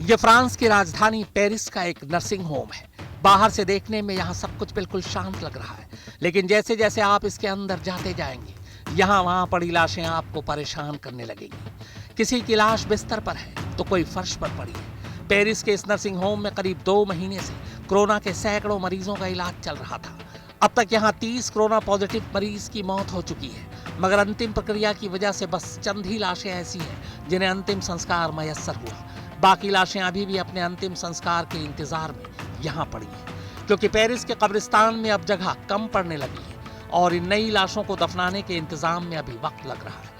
ये फ्रांस की राजधानी पेरिस का एक नर्सिंग होम है। बाहर से देखने में यहाँ सब कुछ बिल्कुल शांत लग रहा है, लेकिन जैसे जैसे आप इसके अंदर जाते जाएंगे, यहाँ वहाँ पड़ी लाशें आपको परेशान करने लगेंगी। किसी की लाश बिस्तर पर है तो कोई फर्श पर पड़ी है। पेरिस के इस नर्सिंग होम में करीब 2 महीने से कोरोना के सैकड़ों मरीजों का इलाज चल रहा था। अब तक यहाँ 30 कोरोना पॉजिटिव मरीज की मौत हो चुकी है, मगर अंतिम प्रक्रिया की वजह से बस चंद ही लाशें ऐसी हैं जिन्हें अंतिम संस्कार मयस्सर हुआ। बाकी लाशें अभी भी अपने अंतिम संस्कार के इंतजार में यहाँ पड़ी हैं, क्योंकि पेरिस के कब्रिस्तान में अब जगह कम पड़ने लगी है और इन नई लाशों को दफनाने के इंतजाम में अभी वक्त लग रहा है,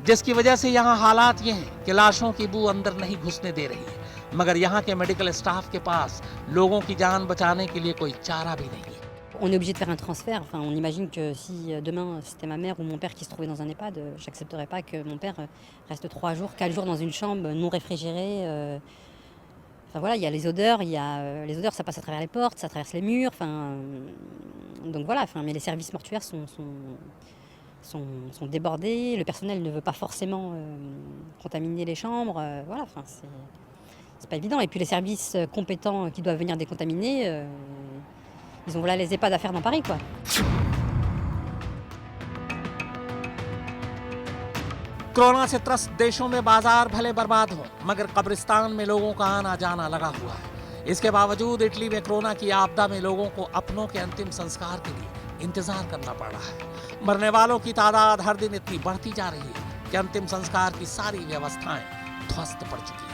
जिसकी वजह से यहाँ हालात ये हैं कि लाशों की बू अंदर नहीं घुसने दे रही है, मगर यहाँ के मेडिकल स्टाफ के पास लोगों की जान बचाने के लिए कोई चारा भी नहीं है। On est obligé de faire un transfert. Enfin, on imagine que si demain c'était ma mère ou mon père qui se trouvait dans un EHPAD, j'accepterais pas que mon père reste 3 jours, 4 jours dans une chambre non réfrigérée. Enfin voilà, il y a les odeurs, les odeurs, ça passe à travers les portes, ça traverse les murs. Enfin, donc voilà. Enfin, mais les services mortuaires sont débordés. Le personnel ne veut pas forcément contaminer les chambres. Voilà. Enfin, c'est pas évident. Et puis les services compétents qui doivent venir décontaminer. Ils ont voilà les EHPAD à faire dans Paris, quoi. Corona से त्रस्त देशों में बाजार भले बर्बाद हो, मगर कब्रिस्तान में लोगों का आना जाना लगा हुआ है। इसके बावजूद इटली में कोरोना की आपदा में लोगों को अपनों के अंतिम संस्कार के लिए इंतजार करना पड़ रहा है। मरने वालों की तादाद हर दिन इतनी बढ़ती जा रही है कि अंतिम संस्कार की सारी व्यवस्थाएं ध्वस्त पड़ चुकी है।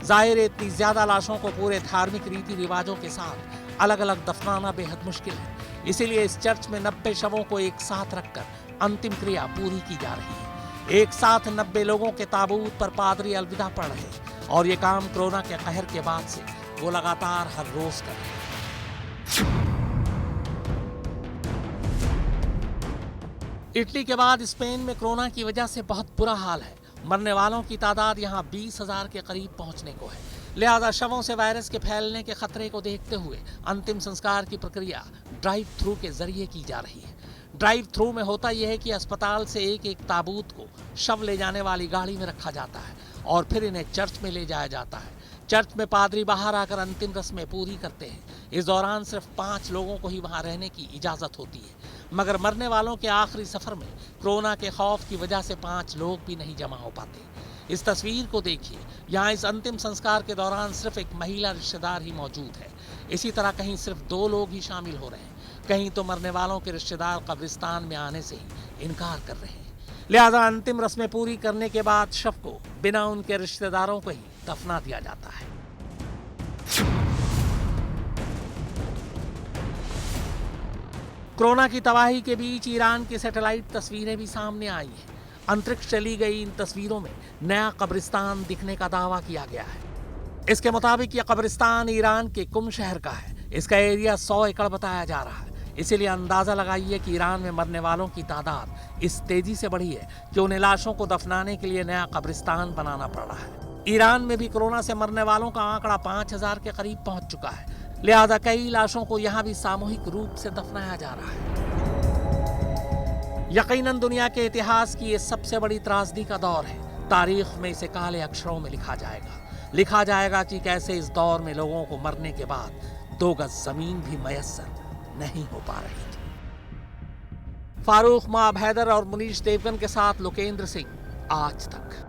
जाहिर है, इतनी ज्यादा लाशों को पूरे धार्मिक रीति रिवाजों के साथ अलग अलग दफनाना बेहद मुश्किल है। इसीलिए इस चर्च में 90 शवों को एक साथ रखकर अंतिम क्रिया पूरी की जा रही है। एक साथ 90 लोगों के ताबूत पर पादरी अलविदा पढ़ रहे हैं और ये काम कोरोना के कहर के बाद से वो लगातार हर रोज कर रहे हैं। इटली के बाद स्पेन में कोरोना की वजह से बहुत बुरा हाल है। मरने वालों की तादाद यहाँ 20,000 के करीब पहुंचने को है। लिहाजा शवों से वायरस के फैलने के खतरे को देखते हुए अंतिम संस्कार की प्रक्रिया ड्राइव थ्रू के जरिए की जा रही है। ड्राइव थ्रू में होता यह है कि अस्पताल से एक एक ताबूत को शव ले जाने वाली गाड़ी में रखा जाता है और फिर इन्हें चर्च में ले जाया जाता है। चर्च में पादरी बाहर आकर अंतिम रस्में पूरी करते हैं। इस दौरान सिर्फ 5 लोगों को ही वहां रहने की इजाजत होती है, मगर मरने वालों के आखिरी सफर में कोरोना के खौफ की वजह से 5 लोग भी नहीं जमा हो पाते। इस तस्वीर को देखिए, यहाँ इस अंतिम संस्कार के दौरान सिर्फ एक महिला रिश्तेदार ही मौजूद है। इसी तरह कहीं सिर्फ 2 लोग ही शामिल हो रहे हैं, कहीं तो मरने वालों के रिश्तेदार कब्रिस्तान में आने से ही इनकार कर रहे हैं। लिहाजा अंतिम रस्में पूरी करने के बाद शव को बिना उनके रिश्तेदारों को ही दफना दिया जाता है। कोरोना की तबाही के बीच ईरान की सैटेलाइट तस्वीरें भी सामने आई हैं। अंतरिक्ष चली गई इन तस्वीरों में नया कब्रिस्तान दिखने का दावा किया गया है। इसके मुताबिक यह कब्रिस्तान ईरान के कुम शहर का है। इसका एरिया 100 एकड़ बताया जा रहा है। इसीलिए अंदाजा लगाइए कि ईरान में मरने वालों की तादाद इस तेजी से बढ़ी है कि उन्हें लाशों को दफनाने के लिए नया कब्रिस्तान बनाना पड़ रहा है। ईरान में भी कोरोना से मरने वालों का आंकड़ा 5,000 के करीब पहुंच चुका है। लिहाजा कई लाशों को यहाँ भी सामूहिक रूप से दफनाया जा रहा है। यकीनन दुनिया के इतिहास की ये सबसे बड़ी त्रासदी का दौर है। तारीख में इसे काले अक्षरों में लिखा जाएगा कि कैसे इस दौर में लोगों को मरने के बाद 2 गज जमीन भी मयस्सर नहीं हो पा रही थी। फारूक माब हैदर और मुनीश देवगन के साथ लोकेंद्र सिंह, आज तक।